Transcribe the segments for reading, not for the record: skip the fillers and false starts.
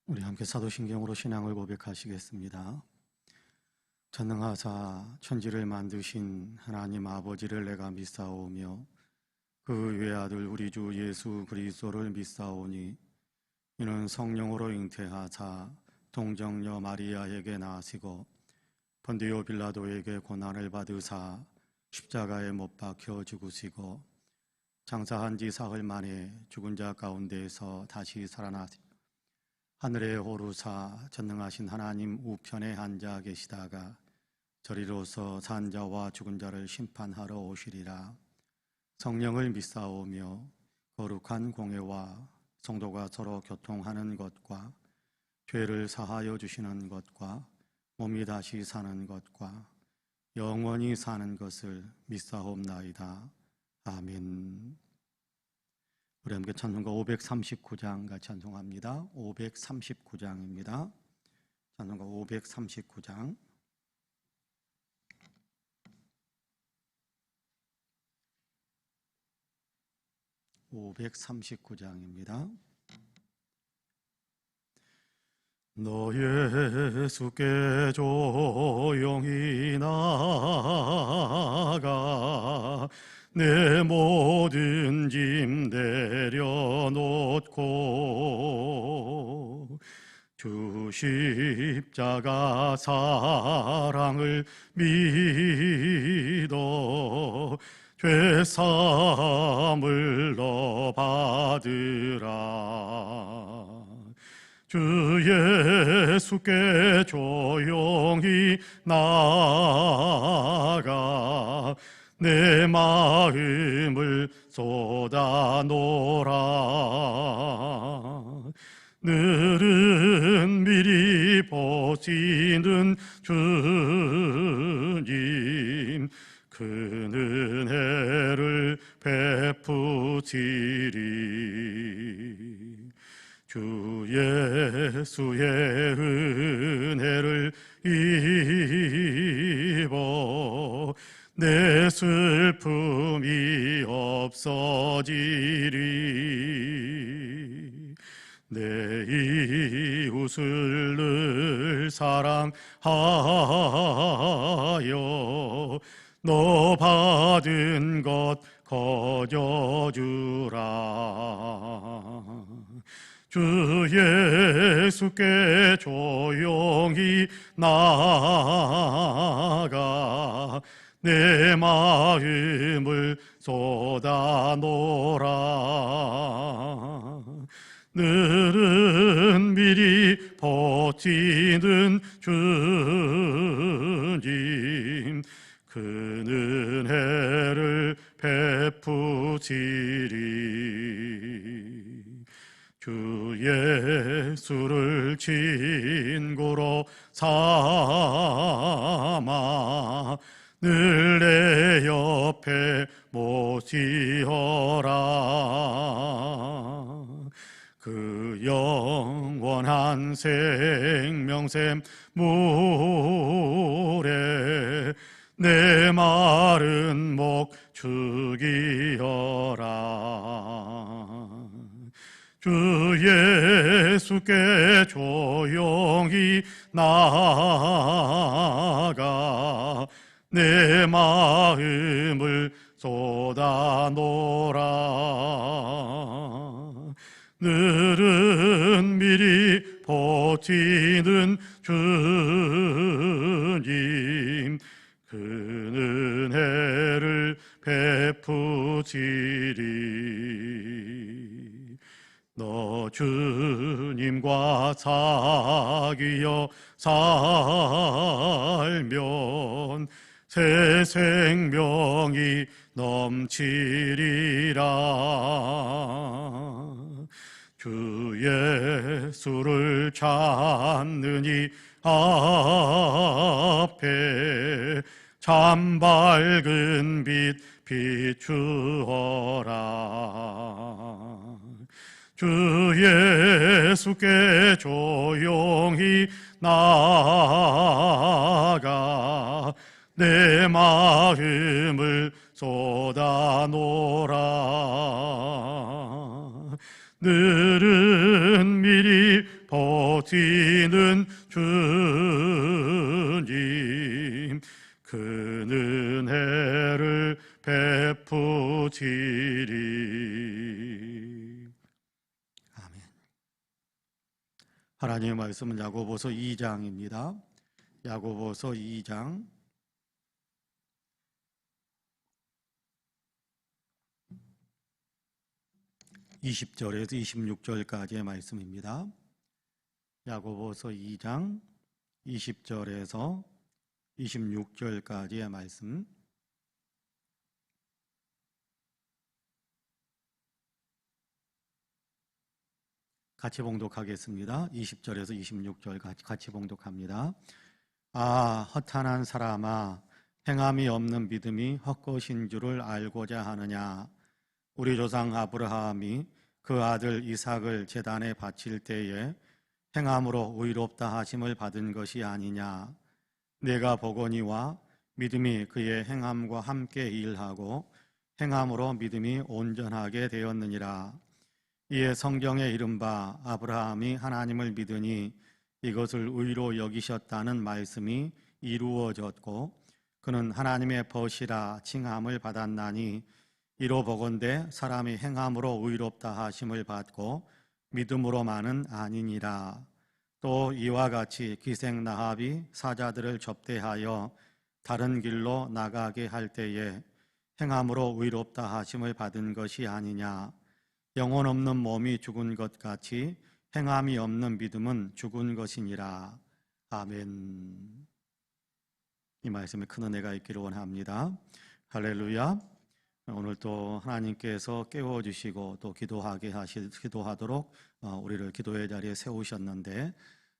우리 함께 사도신경으로 신앙을 고백하시겠습니다. 전능하사 천지를 만드신 하나님 아버지를 내가 믿사오며 그 외아들 우리 주 예수 그리스도를 믿사오니 이는 성령으로 잉태하사 동정녀 마리아에게 나시고 본디오 빌라도에게 고난을 받으사 십자가에 못 박혀 죽으시고 장사한 지 사흘 만에 죽은 자 가운데에서 다시 살아나시 하늘에 오르사 전능하신 하나님 우편에 앉아 계시다가 저리로서 산 자와 죽은 자를 심판하러 오시리라. 성령을 믿사오며 거룩한 공회와 성도가 서로 교통하는 것과 죄를 사하여 주시는 것과 몸이 다시 사는 것과 영원히 사는 것을 믿사옵나이다. 아멘. 우리 함께 찬송가 539장 같이 찬송합니다. 539장입니다. 찬송가 539장. 539장입니다. 너 예수께 조용히 나아가 내 모든 짐 내려놓고 주 십자가 사랑을 믿어 죄사함을 너 받으라. 주 예수께 조용히 나아가 내 마음을 쏟아놓으라. 늘은 미리 보시는 주님 그 은혜를 베푸시리. 주 예수의 은혜를 입어 내 슬픔이 없어지리. 내 이웃을 늘 사랑하여 너 받은 것 거저주라. 주 예수께 조용히 나아가 내 마음을 쏟아놓으라. 늘은 미리 버티는 주님 그 은혜를 베푸시리. 주 예수를 친구로 삼아 늘 내 옆에 모시어라. 그 영원한 생명샘 물에 내 마른 목 죽이어라. 주 예수께 조용히 나아가 내 마음을 쏟아놓으라. 늘은 미리 버티는 주님 그 은혜를 베푸시리. 너 주님과 사귀어 살면 새 생명이 넘치리라. 주 예수를 찾느니 앞에 참 밝은 빛 비추어라. 주 예수께 조용히 나아가 내 마음을 쏟아놓으라. 늘은 미리 버티는 주님, 그 은혜를 베푸시리. 아멘. 하나님의 말씀은 야고보서 2장입니다. 야고보서 2장 20절에서 26절까지의 말씀입니다. 야고보서 2장 20절에서 26절까지의 말씀. 같이 봉독하겠습니다. 20절에서 26절 같이 봉독합니다. 아, 허탄한 사람아, 행함이 없는 믿음이 헛것인 줄을 알고자 하느냐. 우리 조상 아브라함이 그 아들 이삭을 제단에 바칠 때에 행함으로 의롭다 하심을 받은 것이 아니냐. 내가 보거니와 믿음이 그의 행함과 함께 일하고 행함으로 믿음이 온전하게 되었느니라. 이에 성경에 이른바 아브라함이 하나님을 믿으니 이것을 의로 여기셨다는 말씀이 이루어졌고 그는 하나님의 벗이라 칭함을 받았나니 이로 보건대 사람이 행함으로 의롭다 하심을 받고 믿음으로만은 아니니라. 또 이와 같이 기생 나합이 사자들을 접대하여 다른 길로 나가게 할 때에 행함으로 의롭다 하심을 받은 것이 아니냐. 영혼 없는 몸이 죽은 것 같이 행함이 없는 믿음은 죽은 것이니라. 아멘. 이 말씀에 큰 은혜가 있기를 원합니다. 할렐루야. 오늘 또 하나님께서 깨워주시고 또 기도하도록 우리를 기도의 자리에 세우셨는데,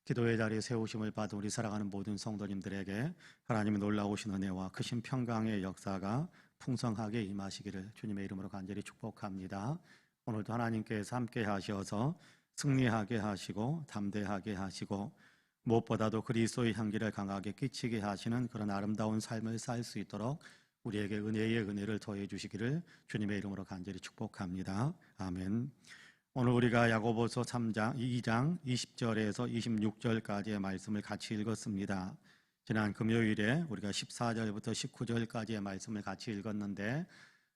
기도의 자리에 세우심을 받은 우리 사랑하는 모든 성도님들에게 하나님의 놀라우신 은혜와 크신 평강의 역사가 풍성하게 임하시기를 주님의 이름으로 간절히 축복합니다. 오늘도 하나님께서 함께 하셔서 승리하게 하시고 담대하게 하시고 무엇보다도 그리스도의 향기를 강하게 끼치게 하시는 그런 아름다운 삶을 살 수 있도록 우리에게 은혜의 은혜를 더해 주시기를 주님의 이름으로 간절히 축복합니다. 아멘. 오늘 우리가 야고보서 2장 20절에서 26절까지의 말씀을 같이 읽었습니다. 지난 금요일에 우리가 14절부터 19절까지의 말씀을 같이 읽었는데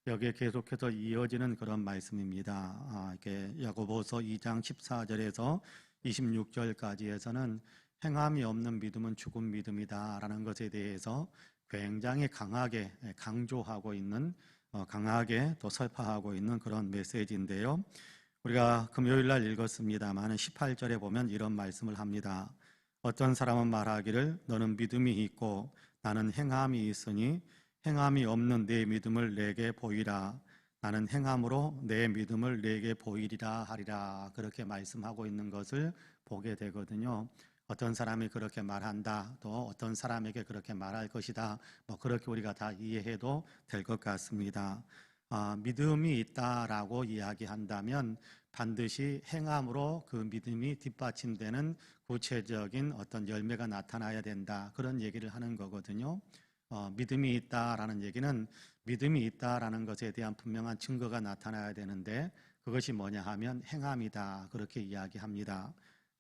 여기에 계속해서 이어지는 그런 말씀입니다. 이렇게 야고보서 2장 14절에서 26절까지에서는 행함이 없는 믿음은 죽은 믿음이다라는 것에 대해서 굉장히 강하게 강조하고 있는, 강하게 또 설파하고 있는 그런 메시지인데요. 우리가 금요일 날 읽었습니다만 18절에 보면 이런 말씀을 합니다. 어떤 사람은 말하기를 너는 믿음이 있고 나는 행함이 있으니 행함이 없는 내 믿음을 내게 보이라. 나는 행함으로 내 믿음을 내게 보이리라 하리라. 그렇게 말씀하고 있는 것을 보게 되거든요. 어떤 사람이 그렇게 말한다, 또 어떤 사람에게 그렇게 말할 것이다, 그렇게 우리가 다 이해해도 될 것 같습니다. 믿음이 있다라고 이야기한다면 반드시 행함으로 그 믿음이 뒷받침되는 구체적인 어떤 열매가 나타나야 된다, 그런 얘기를 하는 거거든요. 믿음이 있다라는 얘기는 믿음이 있다라는 것에 대한 분명한 증거가 나타나야 되는데 그것이 뭐냐 하면 행함이다, 그렇게 이야기합니다.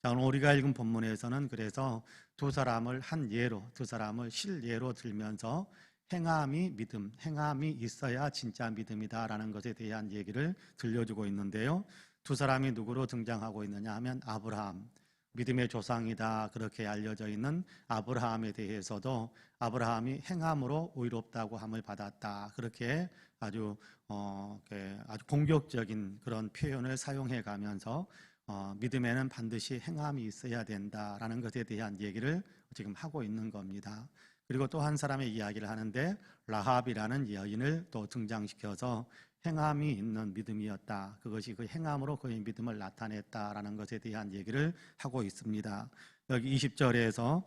자, 오늘 우리가 읽은 본문에서는 그래서 두 사람을 실예로 들면서 행함이 믿음, 행함이 있어야 진짜 믿음이다라는 것에 대한 얘기를 들려주고 있는데요. 두 사람이 누구로 등장하고 있느냐 하면 아브라함, 믿음의 조상이다 그렇게 알려져 있는 아브라함에 대해서도 아브라함이 행함으로 의롭다고 함을 받았다, 그렇게 아주 공격적인 그런 표현을 사용해 가면서 믿음에는 반드시 행함이 있어야 된다라는 것에 대한 얘기를 지금 하고 있는 겁니다. 그리고 또 한 사람의 이야기를 하는데 라합이라는 여인을 또 등장시켜서 행함이 있는 믿음이었다, 그것이 그 행함으로 그의 믿음을 나타냈다라는 것에 대한 얘기를 하고 있습니다. 여기 20절에서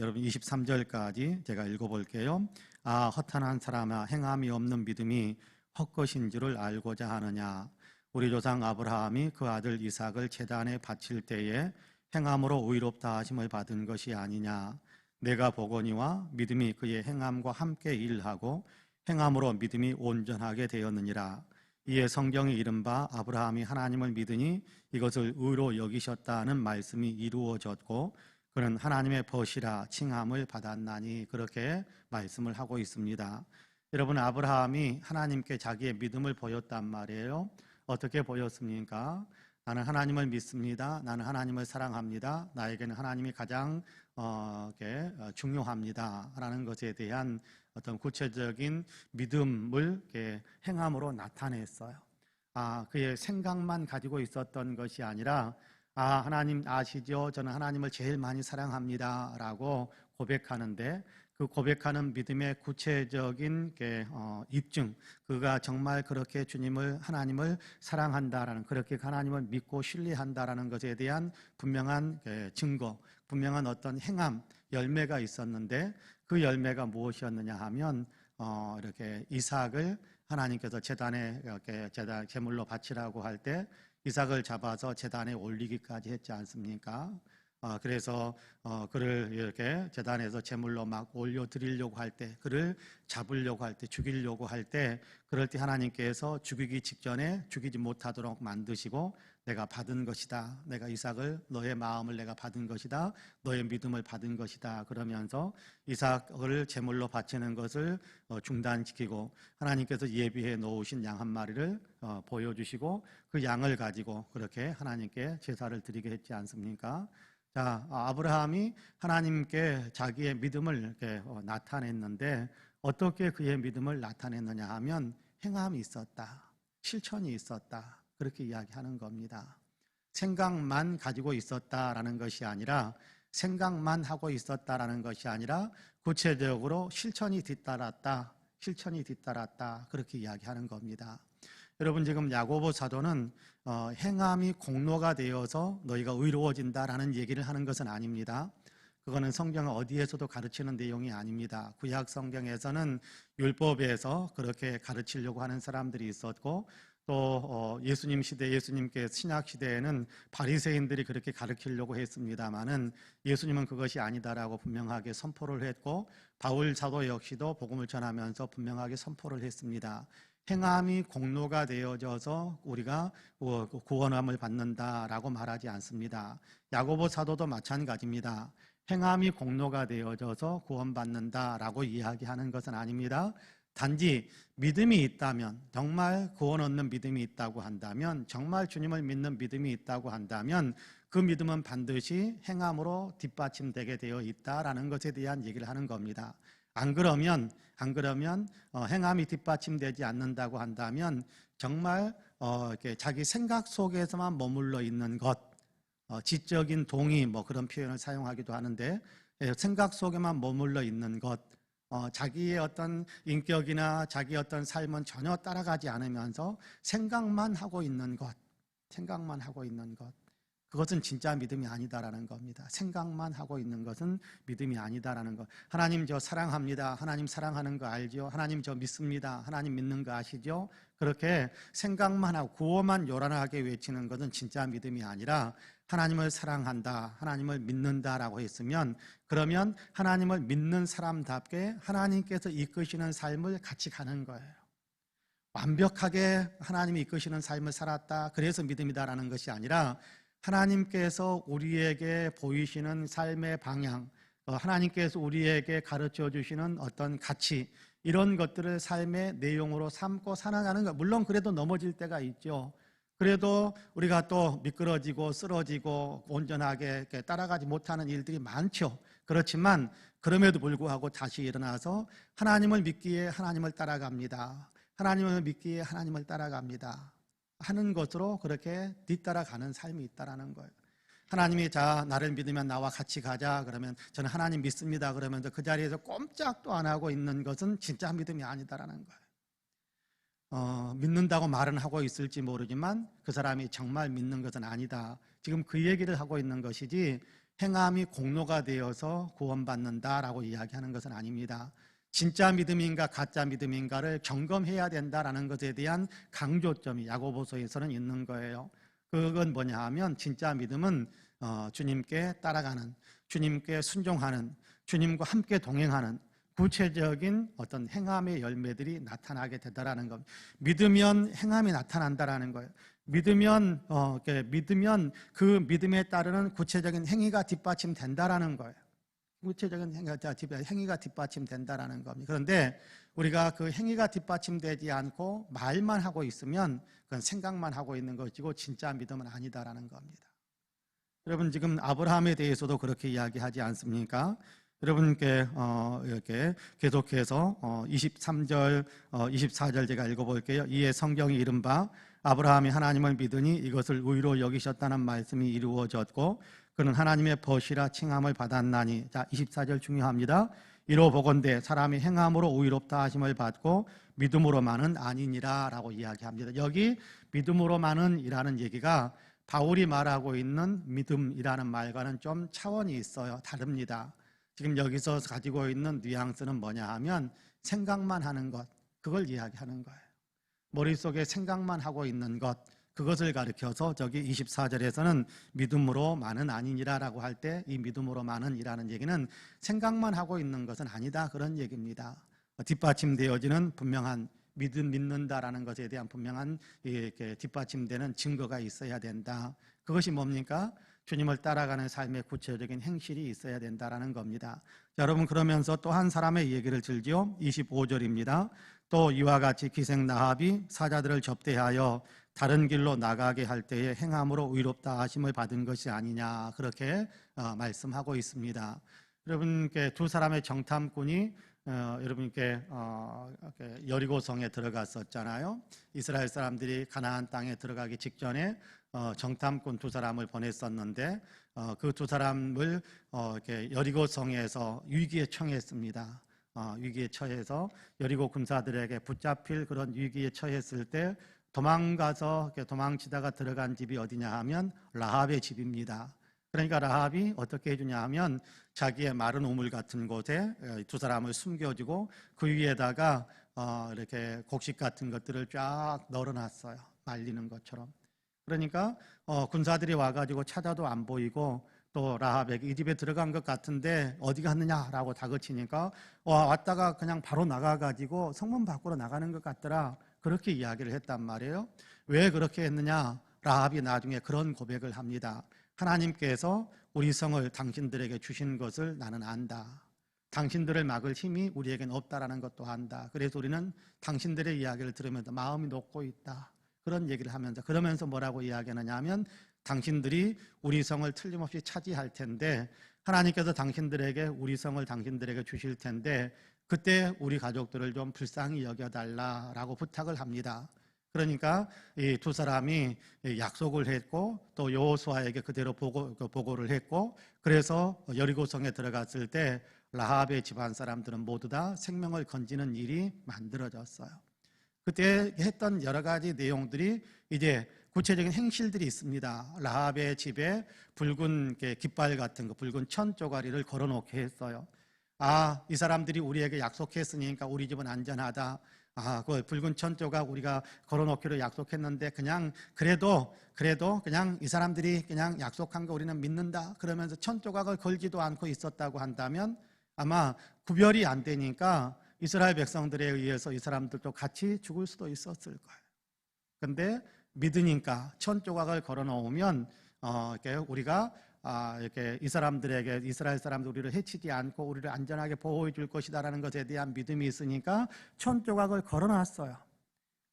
여러분 23절까지 제가 읽어볼게요. 아, 허탄한 사람아, 행함이 없는 믿음이 헛것인 줄을 알고자 하느냐. 우리 조상 아브라함이 그 아들 이삭을 제단에 바칠 때에 행함으로 의롭다 하심을 받은 것이 아니냐. 내가 보거니와 믿음이 그의 행함과 함께 일하고 행함으로 믿음이 온전하게 되었느니라. 이에 성경이 이른바 아브라함이 하나님을 믿으니 이것을 의로 여기셨다는 말씀이 이루어졌고 그는 하나님의 벗이라 칭함을 받았나니 그렇게 말씀을 하고 있습니다. 여러분, 아브라함이 하나님께 자기의 믿음을 보였단 말이에요. 어떻게 보였습니까? 나는 하나님을 믿습니다. 나는 하나님을 사랑합니다. 나에게는 하나님이 가장 중요합니다. 라는 것에 대한 어떤 구체적인 믿음을 행함으로 나타냈어요. 그의 생각만 가지고 있었던 것이 아니라 하나님 아시죠? 저는 하나님을 제일 많이 사랑합니다. 라고 고백하는데 그 고백하는 믿음의 구체적인 입증, 그가 정말 그렇게 하나님을 사랑한다라는, 그렇게 하나님을 믿고 신뢰한다라는 것에 대한 분명한 증거, 분명한 어떤 행함, 열매가 있었는데 그 열매가 무엇이었느냐 하면 이렇게 이삭을 하나님께서 제단에 제물로 바치라고 할 때 이삭을 잡아서 제단에 올리기까지 했지 않습니까? 그래서 그를 이렇게 제단에서 제물로 막 올려드리려고 할 때, 그를 잡으려고 할 때, 죽이려고 할 때, 그럴 때 하나님께서 죽이기 직전에 죽이지 못하도록 만드시고 내가 받은 것이다, 내가 이삭을, 너의 마음을 내가 받은 것이다, 너의 믿음을 받은 것이다, 그러면서 이삭을 제물로 바치는 것을 중단시키고 하나님께서 예비해 놓으신 양 한 마리를 보여주시고 그 양을 가지고 그렇게 하나님께 제사를 드리게 했지 않습니까? 자, 아브라함이 하나님께 자기의 믿음을 이렇게 나타냈는데 어떻게 그의 믿음을 나타냈느냐 하면 행함이 있었다, 실천이 있었다, 그렇게 이야기하는 겁니다. 생각만 가지고 있었다라는 것이 아니라, 생각만 하고 있었다라는 것이 아니라 구체적으로 실천이 뒤따랐다, 그렇게 이야기하는 겁니다. 여러분, 지금 야고보 사도는 행함이 공로가 되어서 너희가 의로워진다라는 얘기를 하는 것은 아닙니다. 그거는 성경 어디에서도 가르치는 내용이 아닙니다. 구약 성경에서는 율법에서 그렇게 가르치려고 하는 사람들이 있었고, 또 예수님 시대, 예수님께 신약 시대에는 바리새인들이 그렇게 가르치려고 했습니다마는 예수님은 그것이 아니다라고 분명하게 선포를 했고, 바울 사도 역시도 복음을 전하면서 분명하게 선포를 했습니다. 행함이 공로가 되어져서 우리가 구원함을 받는다라고 말하지 않습니다. 야고보 사도도 마찬가지입니다. 행함이 공로가 되어져서 구원받는다라고 이야기하는 것은 아닙니다. 단지 믿음이 있다면, 정말 구원 얻는 믿음이 있다고 한다면, 정말 주님을 믿는 믿음이 있다고 한다면 그 믿음은 반드시 행함으로 뒷받침되게 되어 있다라는 것에 대한 얘기를 하는 겁니다. 안 그러면 행함이 뒷받침되지 않는다고 한다면 정말 이렇게 자기 생각 속에서만 머물러 있는 것, 지적인 동의 그런 표현을 사용하기도 하는데, 생각 속에만 머물러 있는 것, 자기의 어떤 인격이나 자기의 어떤 삶은 전혀 따라가지 않으면서 생각만 하고 있는 것, 그것은 진짜 믿음이 아니다라는 겁니다. 생각만 하고 있는 것은 믿음이 아니다라는 것. 하나님 저 사랑합니다, 하나님 사랑하는 거 알죠? 하나님 저 믿습니다, 하나님 믿는 거 아시죠? 그렇게 생각만 하고 구호만 요란하게 외치는 것은 진짜 믿음이 아니라, 하나님을 사랑한다, 하나님을 믿는다라고 했으면, 그러면 하나님을 믿는 사람답게 하나님께서 이끄시는 삶을 같이 가는 거예요. 완벽하게 하나님이 이끄시는 삶을 살았다, 그래서 믿음이다라는 것이 아니라, 하나님께서 우리에게 보이시는 삶의 방향, 하나님께서 우리에게 가르쳐 주시는 어떤 가치, 이런 것들을 삶의 내용으로 삼고 살아가는 것. 물론 그래도 넘어질 때가 있죠. 그래도 우리가 또 미끄러지고 쓰러지고 온전하게 따라가지 못하는 일들이 많죠. 그렇지만 그럼에도 불구하고 다시 일어나서 하나님을 믿기에 하나님을 따라갑니다, 하나님을 믿기에 하나님을 따라갑니다 하는 것으로 그렇게 뒤따라가는 삶이 있다라는 거예요. 하나님이 자, 나를 믿으면 나와 같이 가자 그러면 저는 하나님 믿습니다 그러면서 그 자리에서 꼼짝도 안 하고 있는 것은 진짜 믿음이 아니다라는 거예요. 믿는다고 말은 하고 있을지 모르지만 그 사람이 정말 믿는 것은 아니다, 지금 그 얘기를 하고 있는 것이지, 행함이 공로가 되어서 구원받는다라고 이야기하는 것은 아닙니다. 진짜 믿음인가 가짜 믿음인가를 점검해야 된다라는 것에 대한 강조점이 야고보서에서는 있는 거예요. 그건 뭐냐 하면, 진짜 믿음은 주님께 따라가는, 주님께 순종하는, 주님과 함께 동행하는, 구체적인 어떤 행함의 열매들이 나타나게 되더라는 겁니다. 믿으면 행함이 나타난다라는 거예요. 믿으면 믿으면 그 믿음에 따르는 구체적인 행위가 뒷받침된다라는 거예요. 구체적인 행위가 뒷받침된다라는 겁니다. 그런데 우리가 그 행위가 뒷받침되지 않고 말만 하고 있으면 그건 생각만 하고 있는 것이고 진짜 믿음은 아니다라는 겁니다. 여러분 지금 아브라함에 대해서도 그렇게 이야기하지 않습니까? 여러분께 이렇게 계속해서 23절, 24절 제가 읽어볼게요. 이에 성경이 이른바 아브라함이 하나님을 믿으니 이것을 의로 여기셨다는 말씀이 이루어졌고 그는 하나님의 벗이라 칭함을 받았나니. 자, 24절 중요합니다. 이로 보건대 사람이 행함으로 의롭다 하심을 받고 믿음으로만은 아니니라 라고 이야기합니다. 여기 믿음으로만은 이라는 얘기가 바울이 말하고 있는 믿음이라는 말과는 좀 차원이 있어요. 다릅니다. 지금 여기서 가지고 있는 뉘앙스는 뭐냐 하면 생각만 하는 것, 그걸 이야기하는 거예요. 머릿속에 생각만 하고 있는 것, 그것을 가리켜서 저기 24절에서는 믿음으로만은 아니니라라고 할 때 이 믿음으로만은이라는 얘기는 생각만 하고 있는 것은 아니다, 그런 얘기입니다. 뒷받침되어지는 분명한 믿는다라는 것에 대한 분명한 이렇게 뒷받침되는 증거가 있어야 된다. 그것이 뭡니까? 주님을 따라가는 삶의 구체적인 행실이 있어야 된다라는 겁니다. 자, 여러분 그러면서 또 한 사람의 얘기를 들지요. 25절입니다. 또 이와 같이 기생 라합이 사자들을 접대하여 다른 길로 나가게 할 때에 행함으로 의롭다 하심을 받은 것이 아니냐, 그렇게 말씀하고 있습니다. 여러분께 두 사람의 정탐꾼이 여러분께 여리고성에 들어갔었잖아요. 이스라엘 사람들이 가나안 땅에 들어가기 직전에 정탐꾼 두 사람을 보냈었는데 그 두 사람을 이렇게 여리고성에서 위기에 처했습니다. 위기에 처해서 여리고 군사들에게 붙잡힐 그런 위기에 처했을 때 도망가서 도망치다가 들어간 집이 어디냐 하면 라합의 집입니다. 그러니까 라합이 어떻게 해주냐 하면 자기의 마른 우물 같은 곳에 두 사람을 숨겨주고 그 위에다가 이렇게 곡식 같은 것들을 쫙 널어놨어요. 말리는 것처럼. 그러니까 군사들이 와가지고 찾아도 안 보이고 또 라합에게 이 집에 들어간 것 같은데 어디 갔느냐라고 다그치니까 왔다가 그냥 바로 나가가지고 성문 밖으로 나가는 것 같더라, 그렇게 이야기를 했단 말이에요. 왜 그렇게 했느냐? 라합이 나중에 그런 고백을 합니다. 하나님께서 우리 성을 당신들에게 주신 것을 나는 안다. 당신들을 막을 힘이 우리에겐 없다라는 것도 안다. 그래서 우리는 당신들의 이야기를 들으면서 마음이 녹고 있다, 그런 얘기를 하면서, 그러면서 뭐라고 이야기하느냐 하면 당신들이 우리 성을 틀림없이 차지할 텐데 하나님께서 당신들에게 우리 성을 당신들에게 주실 텐데 그때 우리 가족들을 좀 불쌍히 여겨달라라고 부탁을 합니다. 그러니까 이 두 사람이 약속을 했고 또 여호수아에게 그대로 보고를 했고, 그래서 여리고성에 들어갔을 때 라합의 집안 사람들은 모두 다 생명을 건지는 일이 만들어졌어요. 그때 했던 여러 가지 내용들이 이제 구체적인 행실들이 있습니다. 라합의 집에 붉은 깃발 같은 거, 붉은 천 쪼가리를 걸어놓게 했어요. 이 사람들이 우리에게 약속했으니까 우리 집은 안전하다. 그 붉은 천 조각 우리가 걸어놓기로 약속했는데 그냥 그래도 그냥 이 사람들이 그냥 약속한 거 우리는 믿는다, 그러면서 천 조각을 걸지도 않고 있었다고 한다면 아마 구별이 안 되니까 이스라엘 백성들에 의해서 이 사람들도 같이 죽을 수도 있었을 거예요. 근데 믿으니까 천 조각을 걸어놓으면 우리가 이렇게 이 사람들에게, 이스라엘 사람들 우리를 해치지 않고 우리를 안전하게 보호해 줄 것이다라는 것에 대한 믿음이 있으니까 천 조각을 걸어놨어요.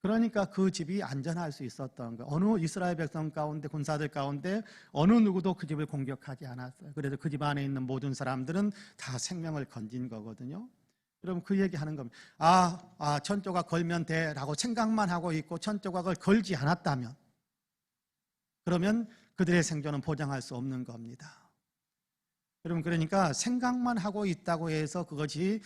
그러니까 그 집이 안전할 수 있었던 거예요. 어느 이스라엘 백성 가운데, 군사들 가운데 어느 누구도 그 집을 공격하지 않았어요. 그래서 그 집 안에 있는 모든 사람들은 다 생명을 건진 거거든요. 여러분 그 얘기하는 겁니다. 천 조각 걸면 돼라고 생각만 하고 있고 천 조각을 걸지 않았다면 그러면 그들의 생존은 보장할 수 없는 겁니다. 여러분 그러니까 생각만 하고 있다고 해서 그것이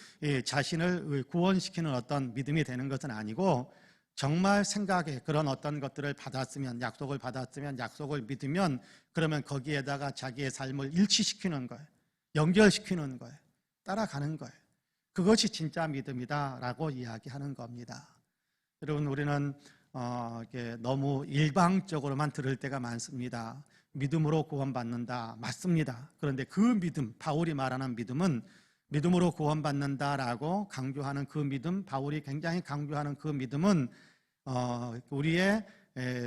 자신을 구원시키는 어떤 믿음이 되는 것은 아니고, 정말 생각에 그런 어떤 것들을 받았으면, 약속을 받았으면, 약속을 믿으면 그러면 거기에다가 자기의 삶을 일치시키는 거예요. 연결시키는 거예요. 따라가는 거예요. 그것이 진짜 믿음이다라고 이야기하는 겁니다. 여러분 우리는 너무 일방적으로만 들을 때가 많습니다. 믿음으로 구원받는다, 맞습니다. 그런데 그 믿음, 바울이 말하는 믿음은 믿음으로 구원받는다라고 강조하는 그 믿음, 바울이 굉장히 강조하는 그 믿음은 우리의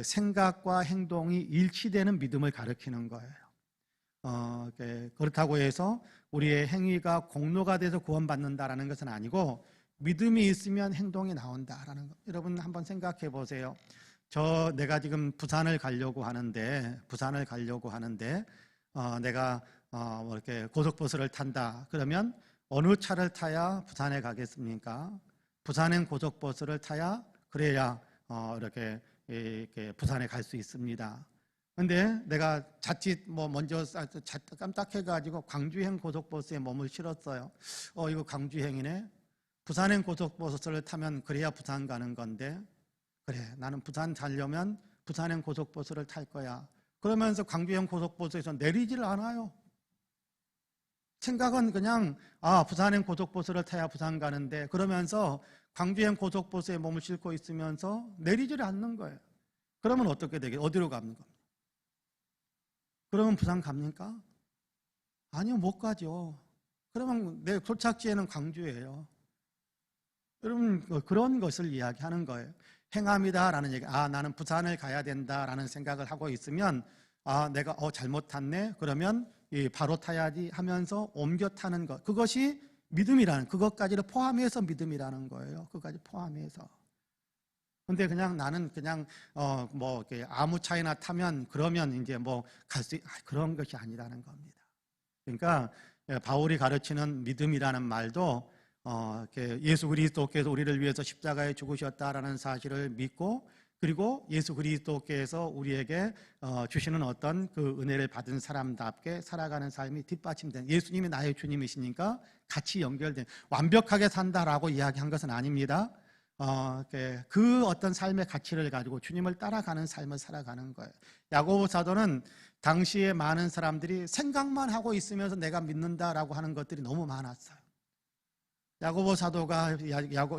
생각과 행동이 일치되는 믿음을 가리키는 거예요. 그렇다고 해서 우리의 행위가 공로가 돼서 구원받는다라는 것은 아니고 믿음이 있으면 행동이 나온다라는 것. 여러분 한번 생각해 보세요. 내가 지금 부산을 가려고 하는데 내가 이렇게 고속버스를 탄다. 그러면 어느 차를 타야 부산에 가겠습니까? 부산행 고속버스를 타야 그래야 이렇게 부산에 갈 수 있습니다. 근데 내가 자칫 먼저 깜짝해가지고 광주행 고속버스에 몸을 실었어요. 이거 광주행이네. 부산행 고속버스를 타면 그래야 부산 가는 건데, 그래 나는 부산 가려면 부산행 고속버스를 탈 거야. 그러면서 광주행 고속버스에서 내리질 않아요. 생각은 그냥 부산행 고속버스를 타야 부산 가는데, 그러면서 광주행 고속버스에 몸을 싣고 있으면서 내리질 않는 거예요. 그러면 어떻게 되겠어요? 어디로 갑니까? 그러면 부산 갑니까? 아니요, 못 가죠. 그러면 내 도착지에는 광주예요. 여러분, 그런 것을 이야기하는 거예요. 행함이다라는 얘기. 나는 부산을 가야 된다라는 생각을 하고 있으면 내가 잘못 탔네. 그러면 바로 타야지 하면서 옮겨 타는 것. 그것이 믿음이라는, 그것까지를 포함해서 믿음이라는 거예요. 그것까지 포함해서. 근데 그냥 나는 그냥 아무 차이나 타면 그러면 이제 갈 수 그런 것이 아니라는 겁니다. 그러니까 바울이 가르치는 믿음이라는 말도 예수 그리스도께서 우리를 위해서 십자가에 죽으셨다라는 사실을 믿고, 그리고 예수 그리스도께서 우리에게 주시는 어떤 그 은혜를 받은 사람답게 살아가는 삶이 뒷받침된, 예수님이 나의 주님이시니까 같이 연결된, 완벽하게 산다라고 이야기한 것은 아닙니다. 그 어떤 삶의 가치를 가지고 주님을 따라가는 삶을 살아가는 거예요. 야고보 사도는 당시에 많은 사람들이 생각만 하고 있으면서 내가 믿는다라고 하는 것들이 너무 많았어요. 야고보 사도가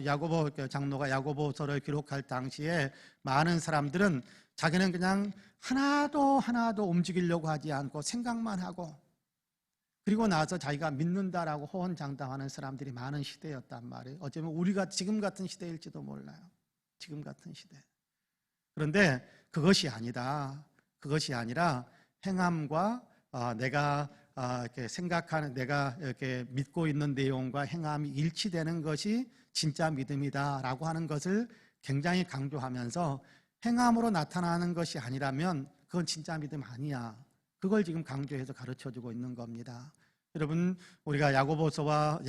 야고보 장로가 야고보서를 기록할 당시에 많은 사람들은 자기는 그냥 하나도 움직이려고 하지 않고 생각만 하고, 그리고 나서 자기가 믿는다라고 호언장담하는 사람들이 많은 시대였단 말이에요. 어쩌면 우리가 지금 같은 시대일지도 몰라요. 지금 같은 시대. 그런데 그것이 아니다. 그것이 아니라 행함과 내가 이렇게 생각하는, 내가 이렇게 믿고 있는 내용과 행함이 일치되는 것이 진짜 믿음이다라고 하는 것을 굉장히 강조하면서, 행함으로 나타나는 것이 아니라면 그건 진짜 믿음 아니야. 그걸 지금 강조해서 가르쳐주고 있는 겁니다. 여러분, 우리가 야고보사도와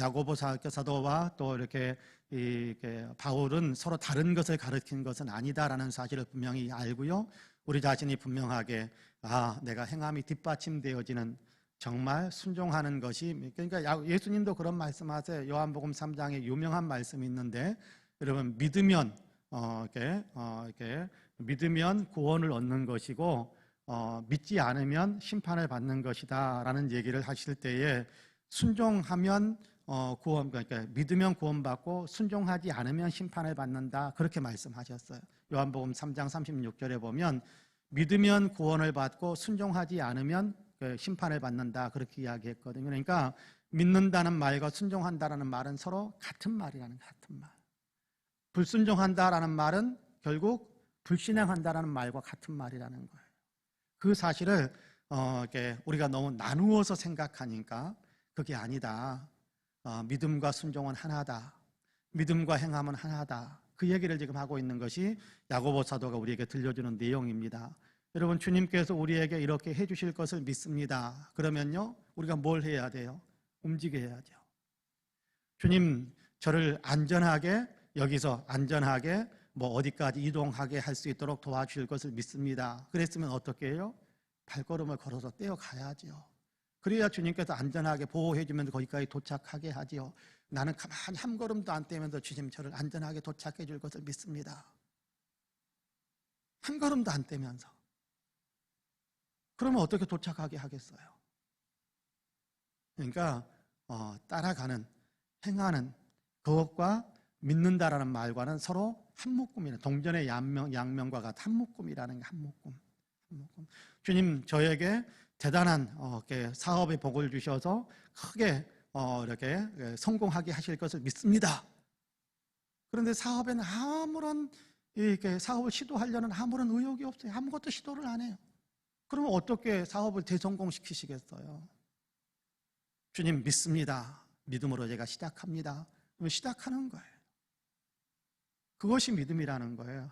또 이렇게 바울은 서로 다른 것을 가르치는 것은 아니다라는 사실을 분명히 알고요. 우리 자신이 분명하게 내가 행함이 뒷받침되어지는, 정말 순종하는 것이, 그러니까 예수님도 그런 말씀하세요. 요한복음 3장에 유명한 말씀이 있는데, 여러분 믿으면 믿으면 구원을 얻는 것이고 믿지 않으면 심판을 받는 것이다라는 얘기를 하실 때에, 순종하면 그러니까 믿으면 구원받고 순종하지 않으면 심판을 받는다, 그렇게 말씀하셨어요. 요한복음 3장 36절에 보면 믿으면 구원을 받고 순종하지 않으면 심판을 받는다, 그렇게 이야기했거든요. 그러니까 믿는다는 말과 순종한다라는 말은 서로 같은 말이라는, 같은 말. 불순종한다라는 말은 결국 불신앙한다라는 말과 같은 말이라는 거예요. 그 사실을 우리가 너무 나누어서 생각하니까 그게 아니다. 믿음과 순종은 하나다. 믿음과 행함은 하나다. 그 얘기를 지금 하고 있는 것이 야고보 사도가 우리에게 들려주는 내용입니다. 여러분, 주님께서 우리에게 이렇게 해주실 것을 믿습니다. 그러면요, 우리가 뭘 해야 돼요? 움직여야죠. 주님, 저를 안전하게, 여기서 안전하게 어디까지 이동하게 할 수 있도록 도와주실 것을 믿습니다. 그랬으면 어떻게 해요? 발걸음을 걸어서 떼어가야죠. 그래야 주님께서 안전하게 보호해주면서 거기까지 도착하게 하지요. 나는 가만히 한 걸음도 안 떼면서 주님, 저를 안전하게 도착해 줄 것을 믿습니다. 한 걸음도 안 떼면서. 그러면 어떻게 도착하게 하겠어요? 그러니까 따라가는, 행하는 그것과 믿는다라는 말과는 서로 한 묶음이에요. 동전의 양면과 같은 한 묶음이라는 게, 한 묶음. 주님, 저에게 대단한 사업의 복을 주셔서 크게 이렇게 성공하게 하실 것을 믿습니다. 그런데 사업에는 아무런 이렇게 사업을 시도하려는 아무런 의욕이 없어요. 아무것도 시도를 안 해요. 그러면 어떻게 사업을 대성공시키시겠어요? 주님 믿습니다. 믿음으로 제가 시작합니다. 그럼 시작하는 거예요. 그것이 믿음이라는 거예요.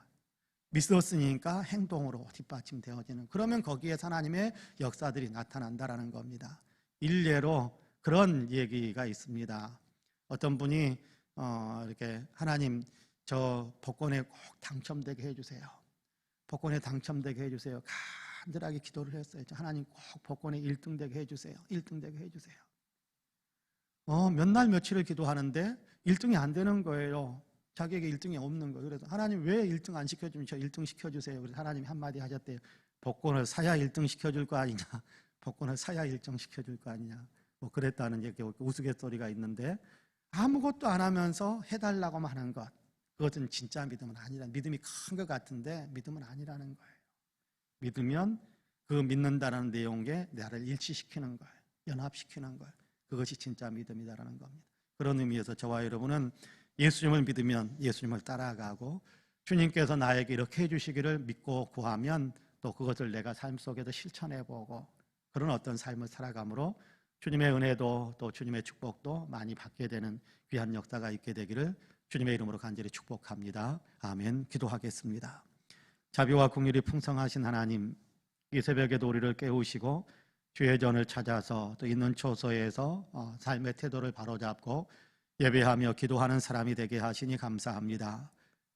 믿었으니까 행동으로 뒷받침되어지는, 그러면 거기에 하나님의 역사들이 나타난다라는 겁니다. 일례로 그런 얘기가 있습니다. 어떤 분이 이렇게 하나님 저 복권에 꼭 당첨되게 해주세요. 복권에 당첨되게 해주세요. 간절하게 기도를 했어요. 하나님 꼭 복권에 1등 되게 해주세요. 1등 되게 해주세요. 몇 날 며칠을 기도하는데 1등이 안 되는 거예요. 자기에게 1등이 없는 거예요. 그래서 하나님 왜 1등 안 시켜주면 저 1등 시켜주세요. 그래서 하나님이 한마디 하셨대요. 복권을 사야 1등 시켜줄 거 아니냐. 복권을 사야 1등 시켜줄 거 아니냐. 뭐 그랬다는 얘기, 우스갯소리가 있는데, 아무것도 안 하면서 해달라고만 하는 것, 그것은 진짜 믿음은 아니라, 믿음이 큰 것 같은데 믿음은 아니라는 거예요. 믿으면 그 믿는다는 내용에 나를 일치시키는 거예요. 연합시키는 거예요. 그것이 진짜 믿음이다라는 겁니다. 그런 의미에서 저와 여러분은 예수님을 믿으면 예수님을 따라가고, 주님께서 나에게 이렇게 해주시기를 믿고 구하면 또 그것을 내가 삶 속에서 실천해보고, 그런 어떤 삶을 살아감으로 주님의 은혜도 또 주님의 축복도 많이 받게 되는 귀한 역사가 있게 되기를 주님의 이름으로 간절히 축복합니다. 아멘. 기도하겠습니다. 자비와 긍휼이 풍성하신 하나님, 이 새벽에도 우리를 깨우시고 주의 전을 찾아서 또 있는 처소에서 삶의 태도를 바로잡고 예배하며 기도하는 사람이 되게 하시니 감사합니다.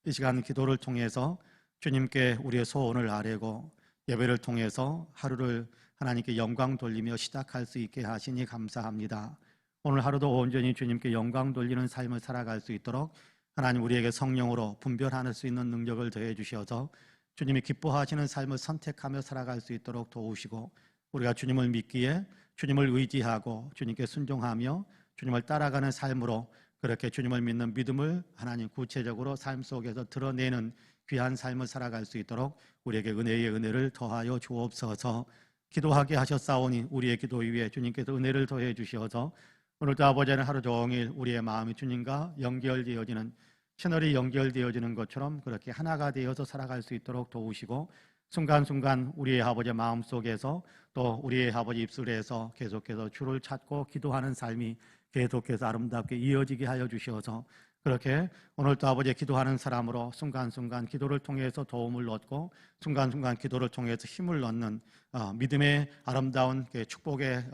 이 시간 기도를 통해서 주님께 우리의 소원을 아뢰고 예배를 통해서 하루를 하나님께 영광 돌리며 시작할 수 있게 하시니 감사합니다. 오늘 하루도 온전히 주님께 영광 돌리는 삶을 살아갈 수 있도록 하나님 우리에게 성령으로 분별할 수 있는 능력을 더해 주셔서 주님이 기뻐하시는 삶을 선택하며 살아갈 수 있도록 도우시고, 우리가 주님을 믿기에 주님을 의지하고 주님께 순종하며 주님을 따라가는 삶으로 그렇게 주님을 믿는 믿음을 하나님 구체적으로 삶 속에서 드러내는 귀한 삶을 살아갈 수 있도록 우리에게 은혜의 은혜를 더하여 주옵소서. 기도하게 하셨사오니 우리의 기도 위에 주님께서 은혜를 더해 주시어서 오늘도 아버지는 하루 종일 우리의 마음이 주님과 연결되어지는, 채널이 연결되어지는 것처럼 그렇게 하나가 되어서 살아갈 수 있도록 도우시고, 순간순간 우리의 아버지의 마음속에서 또 우리의 아버지 입술에서 계속해서 주를 찾고 기도하는 삶이 계속해서 아름답게 이어지게 하여 주시어서 그렇게 오늘도 아버지의 기도하는 사람으로 순간순간 기도를 통해서 도움을 얻고 순간순간 기도를 통해서 힘을 얻는 믿음의 아름다운 축복의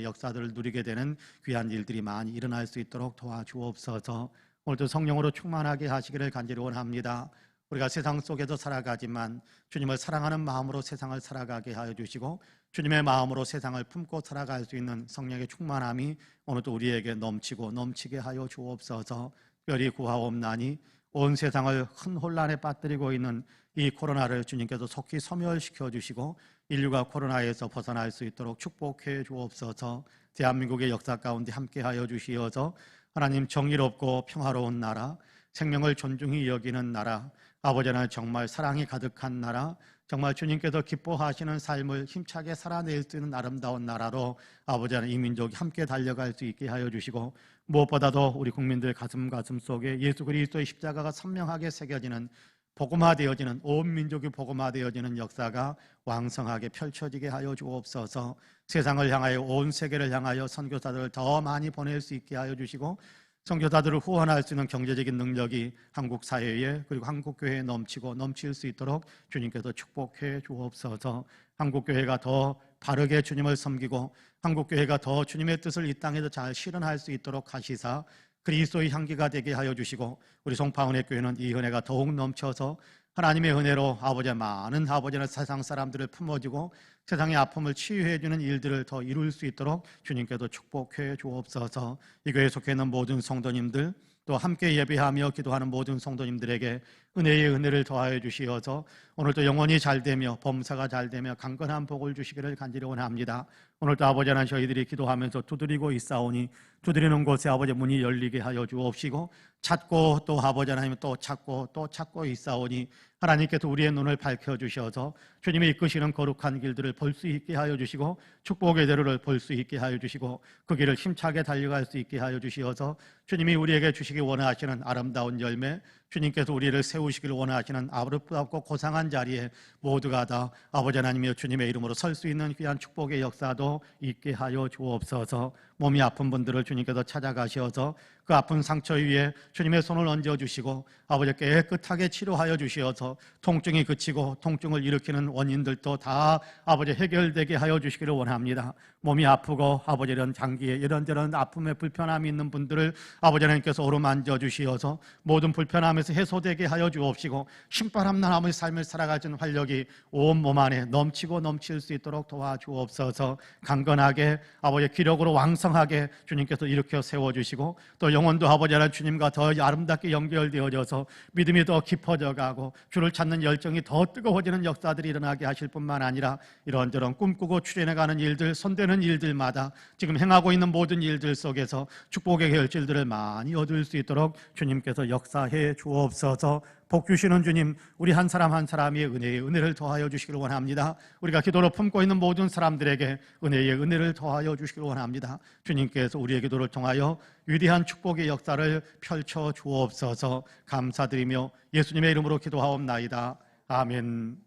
역사들을 누리게 되는 귀한 일들이 많이 일어날 수 있도록 도와주옵소서. 오늘도 성령으로 충만하게 하시기를 간절히 원합니다. 우리가 세상 속에서 살아가지만 주님을 사랑하는 마음으로 세상을 살아가게 하여 주시고, 주님의 마음으로 세상을 품고 살아갈 수 있는 성령의 충만함이 오늘도 우리에게 넘치고 넘치게 하여 주옵소서. 특별히 구하옵나니 온 세상을 큰 혼란에 빠뜨리고 있는 이 코로나를 주님께서 속히 소멸시켜 주시고 인류가 코로나에서 벗어날 수 있도록 축복해 주옵소서. 대한민국의 역사 가운데 함께하여 주시어서 하나님 정의롭고 평화로운 나라, 생명을 존중히 여기는 나라, 아버지는 정말 사랑이 가득한 나라, 정말 주님께서 기뻐하시는 삶을 힘차게 살아낼 수 있는 아름다운 나라로 아버지는 이 민족이 함께 달려갈 수 있게 하여 주시고, 무엇보다도 우리 국민들 가슴 속에 예수 그리스도의 십자가가 선명하게 새겨지는, 복음화되어지는, 온 민족이 복음화되어지는 역사가 왕성하게 펼쳐지게 하여 주옵소서. 세상을 향하여, 온 세계를 향하여 선교사들을 더 많이 보낼 수 있게 하여 주시고, 선교사들을 후원할 수 있는 경제적인 능력이 한국 사회에 그리고 한국 교회에 넘치고 넘칠 수 있도록 주님께서 축복해 주옵소서. 한국 교회가 더 바르게 주님을 섬기고 한국 교회가 더 주님의 뜻을 이 땅에서 잘 실현할 수 있도록 하시사 그리스도의 향기가 되게 하여 주시고, 우리 송파은혜 교회는 이 은혜가 더욱 넘쳐서 하나님의 은혜로 아버지의 많은 아버지는 세상 사람들을 품어주고 세상의 아픔을 치유해 주는 일들을 더 이룰 수 있도록 주님께서 축복해 주옵소서. 이 교회에 속해 있는 모든 성도님들, 또 함께 예배하며 기도하는 모든 성도님들에게 은혜의 은혜를 더하여 주시어서 오늘도 영혼이 잘되며 범사가 잘되며 강건한 복을 주시기를 간절히 원합니다. 오늘도 아버지 하나님 저희들이 기도하면서 두드리고 있사오니 두드리는 곳에 아버지 문이 열리게 하여 주옵시고 찾고 또 아버지 하나님 또 찾고 또 찾고 있사오니 하나님께서 우리의 눈을 밝혀주셔서 주님이 이끄시는 거룩한 길들을 볼 수 있게 하여 주시고 축복의 대로를 볼 수 있게 하여 주시고 그 길을 힘차게 달려갈 수 있게 하여 주시어서 주님이 우리에게 주시기 원하시는 아름다운 열매, 주님께서 우리를 세우시기를 원하시는 아름답고 고상한 자리에 모두가 다 아버지 하나님이여 주님의 이름으로 설 수 있는 귀한 축복의 역사도 있게 하여 주옵소서. 몸이 아픈 분들을 주님께서 찾아가셔서 그 아픈 상처 위에 주님의 손을 얹어주시고 아버지 깨끗하게 치료하여 주시어서 통증이 그치고 통증을 일으키는 원인들도 다 아버지 해결되게 하여 주시기를 원합니다. 몸이 아프고 아버지 이런 장기에 이런저런 아픔에 불편함이 있는 분들을 아버지 하나님께서 어루만져 주시어서 모든 불편함에서 해소되게 하여 주옵시고 신바람난 아버지 삶을 살아갈 수 있는 활력이 온 몸 안에 넘치고 넘칠 수 있도록 도와주옵소서. 강건하게 아버지 기력으로 왕성하게 주님께서 일으켜 세워주시고 또 영혼도 아버지 하나님 주님과 더 아름답게 연결되어져서 믿음이 더 깊어져 가고 주를 찾는 열정이 더 뜨거워지는 역사들이 일어나게 하실 뿐만 아니라 이런저런 꿈꾸고 추진해가는 일들, 손대는 일들마다 지금 행하고 있는 모든 일들 속에서 축복의 결실들을 많이 얻을 수 있도록 주님께서 역사해 주옵소서. 복 주시는 주님, 우리 한 사람 한 사람의 은혜의 은혜를 더하여 주시기를 원합니다. 우리가 기도로 품고 있는 모든 사람들에게 은혜의 은혜를 더하여 주시기를 원합니다. 주님께서 우리의 기도를 통하여 위대한 축복의 역사를 펼쳐 주옵소서. 감사드리며 예수님의 이름으로 기도하옵나이다. 아멘.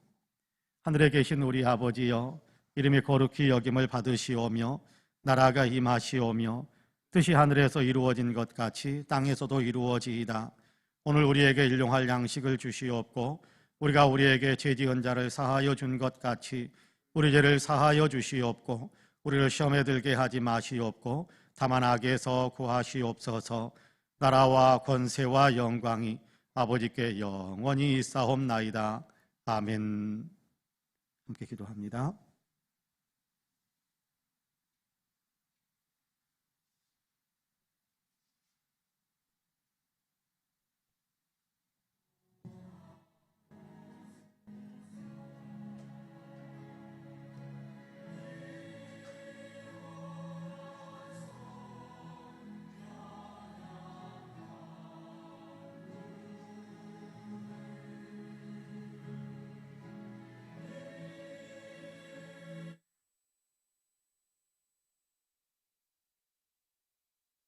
하늘에 계신 우리 아버지여, 이름이 거룩히 여김을 받으시오며 나라가 임하시오며 뜻이 하늘에서 이루어진 것 같이 땅에서도 이루어지이다. 오늘 우리에게 일용할 양식을 주시옵고 우리가 우리에게 죄지은 자를 사하여 준 것 같이 우리 죄를 사하여 주시옵고 우리를 시험에 들게 하지 마시옵고 다만 악에서 구하시옵소서. 나라와 권세와 영광이 아버지께 영원히 있사옵나이다. 아멘. 함께 기도합니다.